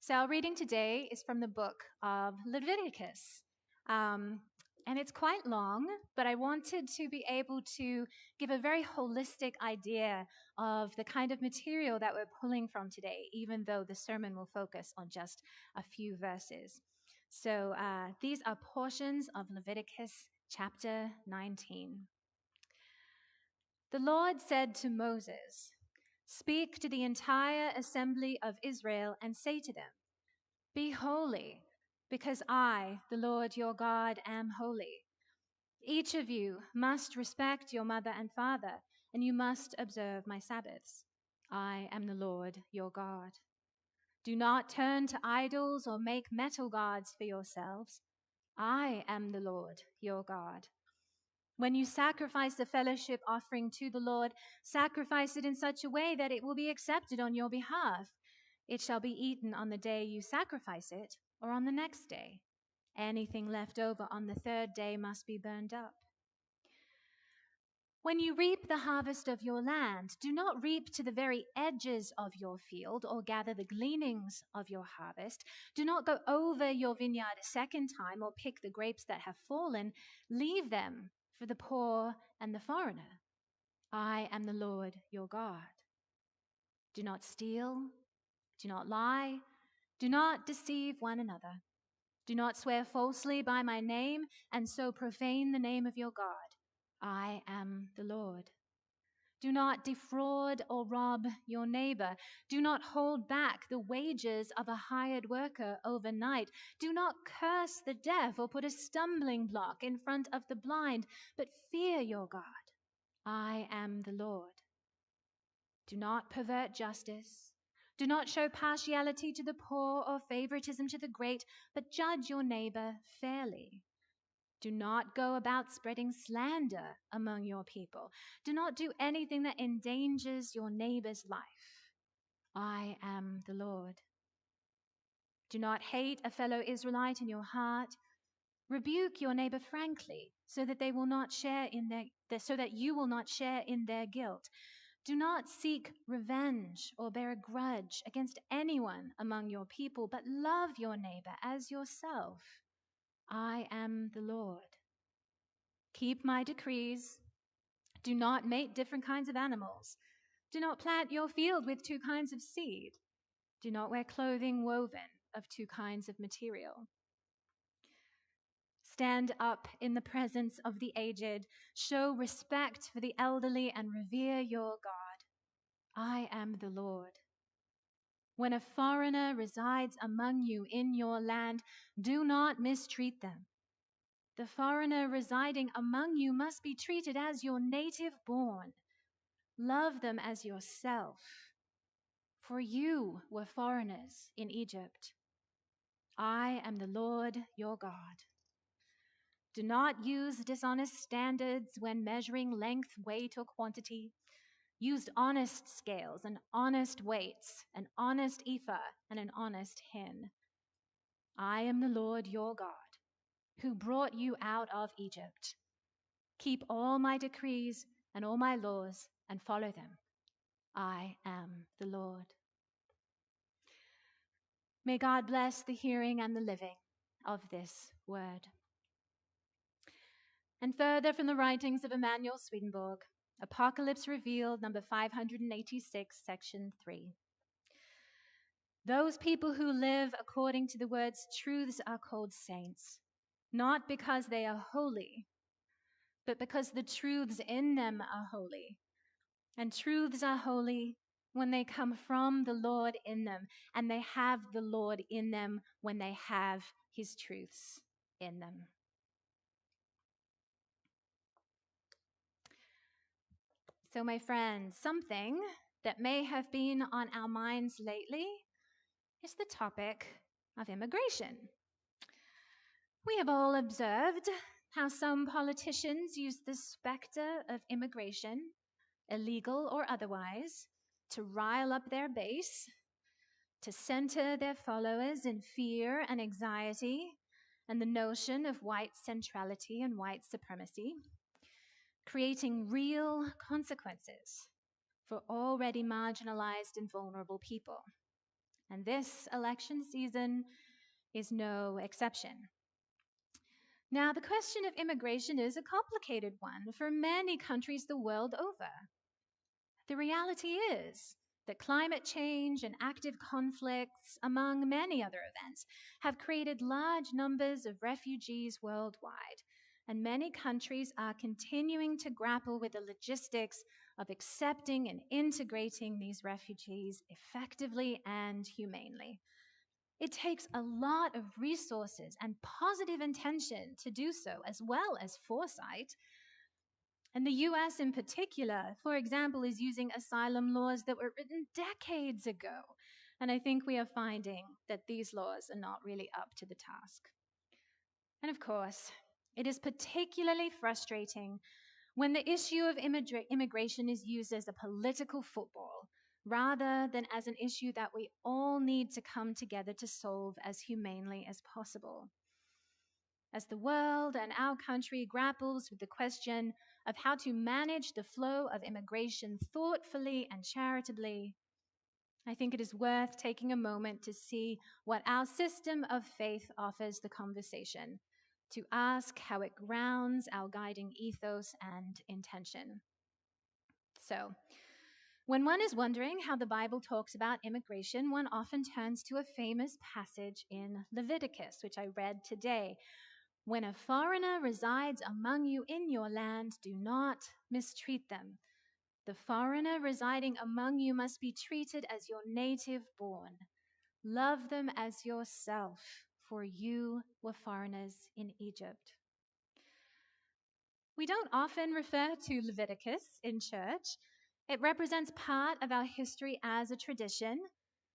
So our reading today is from the book of Leviticus. And it's quite long, but I wanted to be able to give a very holistic idea of the kind of material that we're pulling from today, even though the sermon will focus on just a few verses. So these are portions of Leviticus chapter 19. The Lord said to Moses, "Speak to the entire assembly of Israel and say to them, 'Be holy, because I, the Lord your God, am holy. Each of you must respect your mother and father, and you must observe my Sabbaths. I am the Lord your God. Do not turn to idols or make metal gods for yourselves. I am the Lord your God. When you sacrifice the fellowship offering to the Lord, sacrifice it in such a way that it will be accepted on your behalf. It shall be eaten on the day you sacrifice it, or on the next day. Anything left over on the third day must be burned up. When you reap the harvest of your land, do not reap to the very edges of your field or gather the gleanings of your harvest. Do not go over your vineyard a second time or pick the grapes that have fallen. Leave them for the poor and the foreigner. I am the Lord your God. Do not steal. Do not lie. Do not deceive one another. Do not swear falsely by my name and so profane the name of your God. I am the Lord. Do not defraud or rob your neighbor. Do not hold back the wages of a hired worker overnight. Do not curse the deaf or put a stumbling block in front of the blind, but fear your God. I am the Lord. Do not pervert justice. Do not show partiality to the poor or favoritism to the great, but judge your neighbor fairly. Do not go about spreading slander among your people. Do not do anything that endangers your neighbor's life. I am the Lord. Do not hate a fellow Israelite in your heart. Rebuke your neighbor frankly, so that you will not share in their guilt. Do not seek revenge or bear a grudge against anyone among your people, but love your neighbor as yourself. I am the Lord. Keep my decrees. Do not mate different kinds of animals. Do not plant your field with two kinds of seed. Do not wear clothing woven of two kinds of material. Stand up in the presence of the aged. Show respect for the elderly and revere your God. I am the Lord. When a foreigner resides among you in your land, do not mistreat them. The foreigner residing among you must be treated as your native born. Love them as yourself, for you were foreigners in Egypt. I am the Lord your God. Do not use dishonest standards when measuring length, weight, or quantity. Use honest scales and honest weights, an honest ephah and an honest hin. I am the Lord your God, who brought you out of Egypt. Keep all my decrees and all my laws and follow them. I am the Lord. May God bless the hearing and the living of this word. And further from the writings of Emanuel Swedenborg, Apocalypse Revealed, number 586, section 3. Those people who live according to the word's truths are called saints, not because they are holy, but because the truths in them are holy. And truths are holy when they come from the Lord in them, and they have the Lord in them when they have his truths in them. So, my friends, something that may have been on our minds lately is the topic of immigration. We have all observed how some politicians use the specter of immigration, illegal or otherwise, to rile up their base, to center their followers in fear and anxiety and the notion of white centrality and white supremacy, creating real consequences for already marginalized and vulnerable people. And this election season is no exception. Now, the question of immigration is a complicated one for many countries the world over. The reality is that climate change and active conflicts, among many other events, have created large numbers of refugees worldwide, and many countries are continuing to grapple with the logistics of accepting and integrating these refugees effectively and humanely. It takes a lot of resources and positive intention to do so, as well as foresight. And the US in particular, for example, is using asylum laws that were written decades ago. And I think we are finding that these laws are not really up to the task. And of course, it is particularly frustrating when the issue of immigration is used as a political football, rather than as an issue that we all need to come together to solve as humanely as possible. As the world and our country grapples with the question of how to manage the flow of immigration thoughtfully and charitably, I think it is worth taking a moment to see what our system of faith offers the conversation, to ask how it grounds our guiding ethos and intention. So, when one is wondering how the Bible talks about immigration, one often turns to a famous passage in Leviticus, which I read today. When a foreigner resides among you in your land, do not mistreat them. The foreigner residing among you must be treated as your native born. Love them as yourself, for you were foreigners in Egypt. We don't often refer to Leviticus in church. It represents part of our history as a tradition,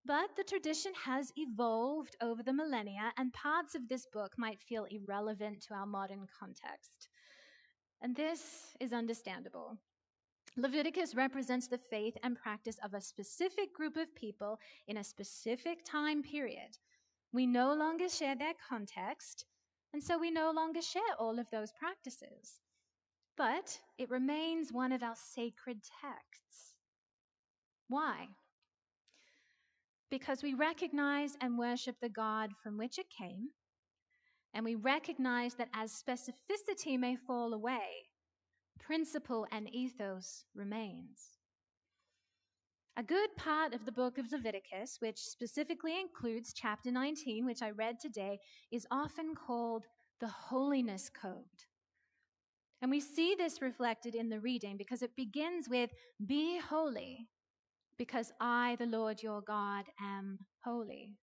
but the tradition has evolved over the millennia, and parts of this book might feel irrelevant to our modern context. And this is understandable. Leviticus represents the faith and practice of a specific group of people in a specific time period. We no longer share their context, and so we no longer share all of those practices. But it remains one of our sacred texts. Why? Because we recognize and worship the God from which it came, and we recognize that as specificity may fall away, principle and ethos remains. A good part of the book of Leviticus, which specifically includes chapter 19, which I read today, is often called the Holiness Code. And we see this reflected in the reading because it begins with, "Be holy, because I, the Lord your God, am holy."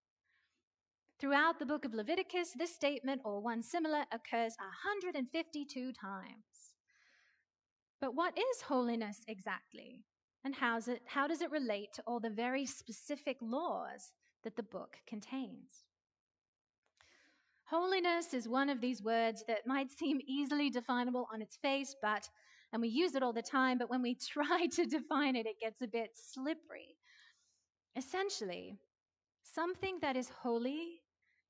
Throughout the book of Leviticus, this statement or one similar occurs 152 times. But what is holiness exactly? And how does it relate to all the very specific laws that the book contains? Holiness is one of these words that might seem easily definable on its face, and we use it all the time, but when we try to define it, it gets a bit slippery. Essentially, something that is holy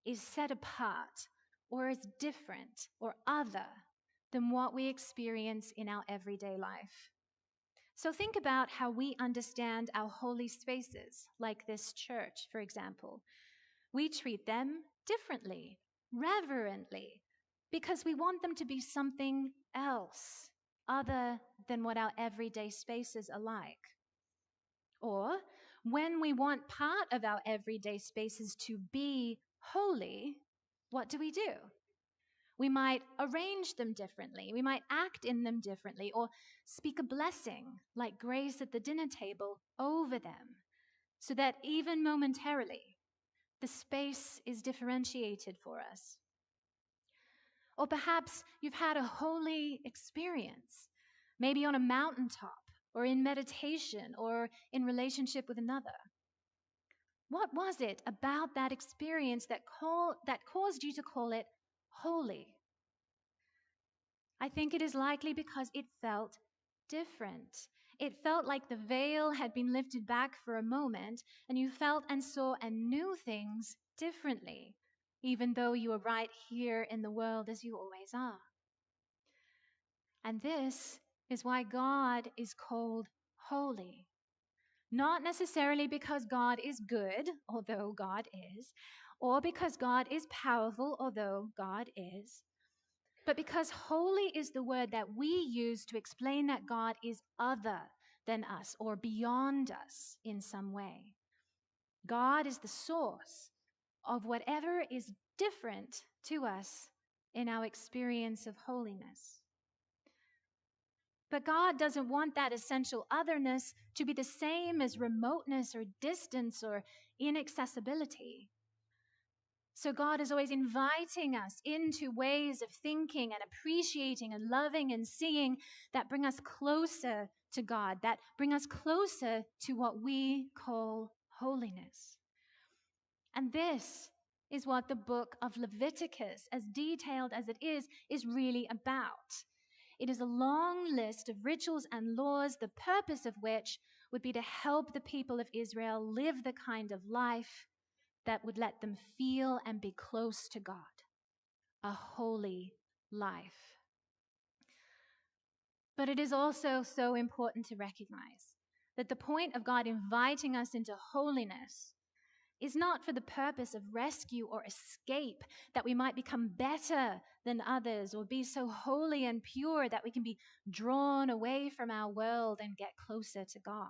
is set apart or is different or other than what we experience in our everyday life. So think about how we understand our holy spaces, like this church, for example. We treat them differently, reverently, because we want them to be something else other than what our everyday spaces are like. Or when we want part of our everyday spaces to be holy, what do? We might arrange them differently. We might act in them differently or speak a blessing like grace at the dinner table over them so that even momentarily the space is differentiated for us. Or perhaps you've had a holy experience, maybe on a mountaintop or in meditation or in relationship with another. What was it about that experience that caused you to call it holy? I think it is likely because it felt different. It felt like the veil had been lifted back for a moment, and you felt and saw and knew things differently, even though you were right here in the world as you always are. And this is why God is called holy, Not necessarily because God is good, although God is, or because God is powerful, although God is, but because holy is the word that we use to explain that God is other than us or beyond us in some way. God is the source of whatever is different to us in our experience of holiness. But God doesn't want that essential otherness to be the same as remoteness or distance or inaccessibility. So God is always inviting us into ways of thinking and appreciating and loving and seeing that bring us closer to God, that bring us closer to what we call holiness. And this is what the book of Leviticus, as detailed as it is really about. It is a long list of rituals and laws, the purpose of which would be to help the people of Israel live the kind of life that would let them feel and be close to God, a holy life. But it is also so important to recognize that the point of God inviting us into holiness is not for the purpose of rescue or escape, that we might become better than others or be so holy and pure that we can be drawn away from our world and get closer to God.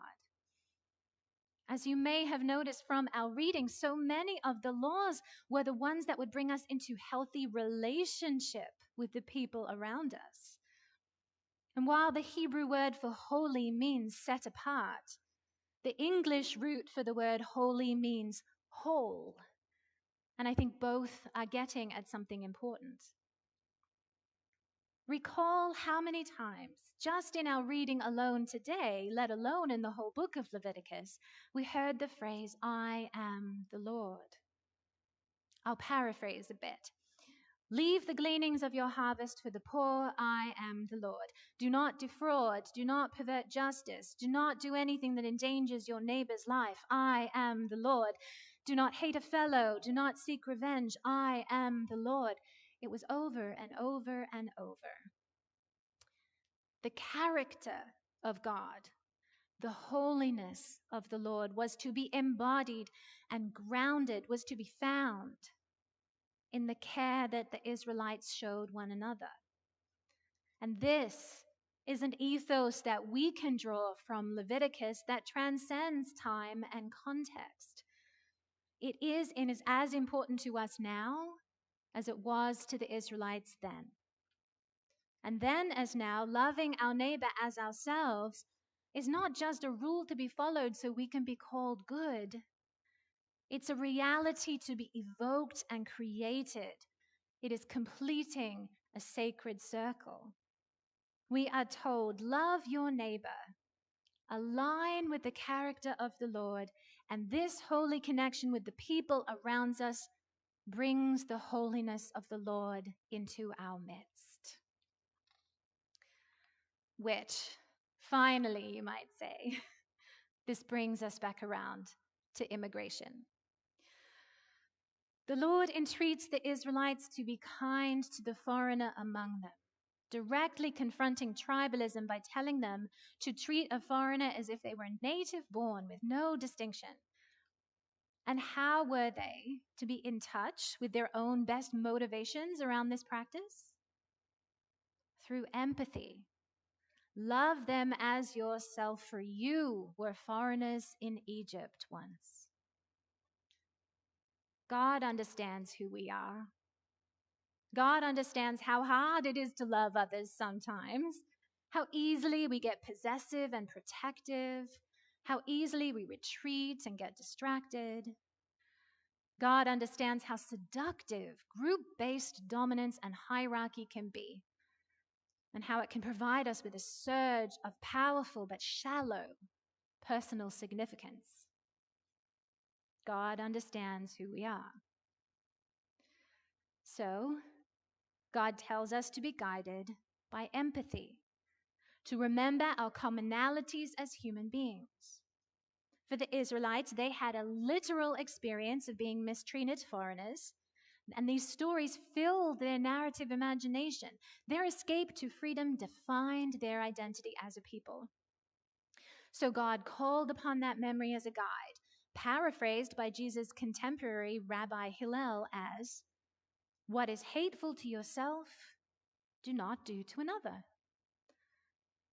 As you may have noticed from our reading, so many of the laws were the ones that would bring us into healthy relationship with the people around us. And while the Hebrew word for holy means set apart, the English root for the word holy means whole. And I think both are getting at something important. Recall how many times, just in our reading alone today, let alone in the whole book of Leviticus, we heard the phrase, I am the Lord. I'll paraphrase a bit. Leave the gleanings of your harvest for the poor, I am the Lord. Do not defraud, do not pervert justice, do not do anything that endangers your neighbor's life, I am the Lord. Do not hate a fellow, do not seek revenge, I am the Lord. It was over and over and over. The character of God, the holiness of the Lord was to be embodied and grounded, was to be found in the care that the Israelites showed one another. And this is an ethos that we can draw from Leviticus that transcends time and context. It is and is as important to us now as it was to the Israelites then. And then as now, loving our neighbor as ourselves is not just a rule to be followed so we can be called good. It's a reality to be evoked and created. It is completing a sacred circle. We are told, love your neighbor, align with the character of the Lord, and this holy connection with the people around us brings the holiness of the Lord into our midst. Which, finally, you might say, this brings us back around to immigration. The Lord entreats the Israelites to be kind to the foreigner among them, directly confronting tribalism by telling them to treat a foreigner as if they were native born with no distinction. And how were they to be in touch with their own best motivations around this practice? Through empathy. Love them as yourself, for you were foreigners in Egypt once. God understands who we are. God understands how hard it is to love others sometimes, how easily we get possessive and protective, how easily we retreat and get distracted. God understands how seductive group-based dominance and hierarchy can be, and how it can provide us with a surge of powerful but shallow personal significance. God understands who we are. So, God tells us to be guided by empathy, to remember our commonalities as human beings. For the Israelites, they had a literal experience of being mistreated foreigners, and these stories filled their narrative imagination. Their escape to freedom defined their identity as a people. So God called upon that memory as a guide, paraphrased by Jesus' contemporary Rabbi Hillel as, "What is hateful to yourself, do not do to another."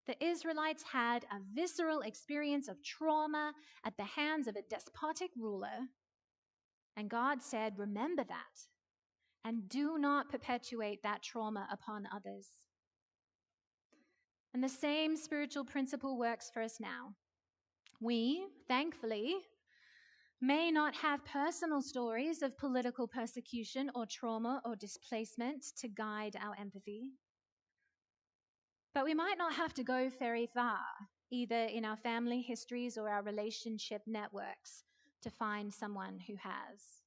The Israelites had a visceral experience of trauma at the hands of a despotic ruler, and God said, remember that, and do not perpetuate that trauma upon others. And the same spiritual principle works for us now. We, thankfully, may not have personal stories of political persecution or trauma or displacement to guide our empathy. But we might not have to go very far, either in our family histories or our relationship networks, to find someone who has.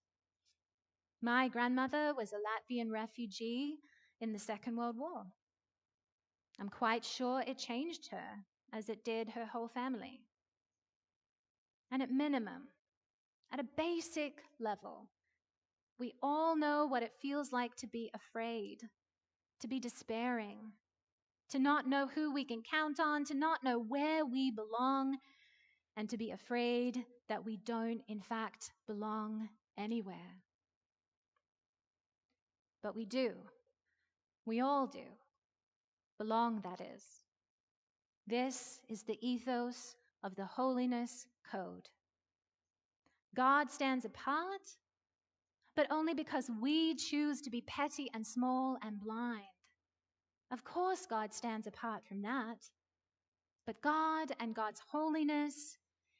My grandmother was a Latvian refugee in the Second World War. I'm quite sure it changed her, as it did her whole family. And at minimum, at a basic level, we all know what it feels like to be afraid, to be despairing, to not know who we can count on, to not know where we belong, and to be afraid that we don't, in fact, belong anywhere. But we do. We all do. Belong, that is. This is the ethos of the Holiness Code. God stands apart, but only because we choose to be petty and small and blind. Of course, God stands apart from that. But God and God's holiness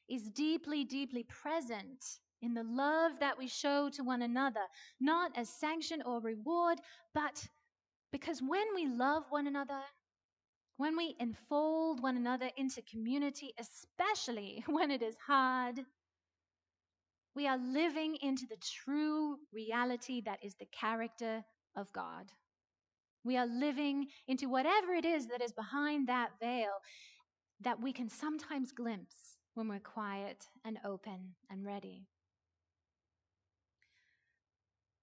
is deeply, deeply present in the love that we show to one another, not as sanction or reward, but because when we love one another, when we enfold one another into community, especially when it is hard, we are living into the true reality that is the character of God. We are living into whatever it is that is behind that veil that we can sometimes glimpse when we're quiet and open and ready.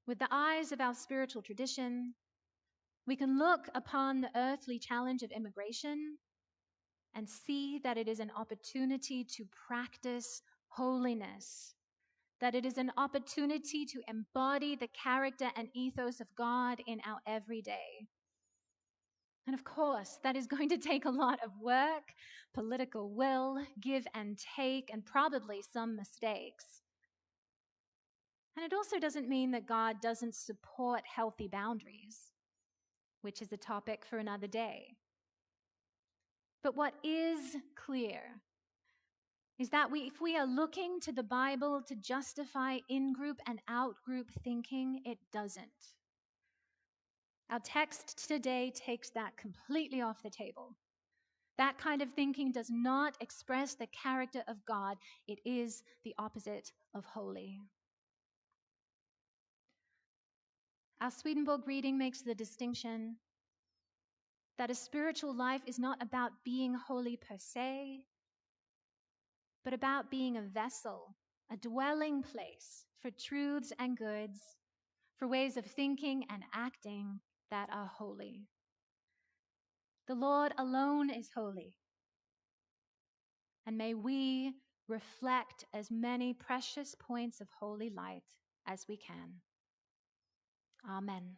With the eyes of our spiritual tradition, we can look upon the earthly challenge of immigration and see that it is an opportunity to practice holiness, that it is an opportunity to embody the character and ethos of God in our everyday. And of course, that is going to take a lot of work, political will, give and take, and probably some mistakes. And it also doesn't mean that God doesn't support healthy boundaries, which is a topic for another day. But what is clear is that if we are looking to the Bible to justify in-group and out-group thinking, it doesn't. Our text today takes that completely off the table. That kind of thinking does not express the character of God. It is the opposite of holy. Our Swedenborg reading makes the distinction that a spiritual life is not about being holy per se, but about being a vessel, a dwelling place for truths and goods, for ways of thinking and acting that are holy. The Lord alone is holy, and may we reflect as many precious points of holy light as we can. Amen.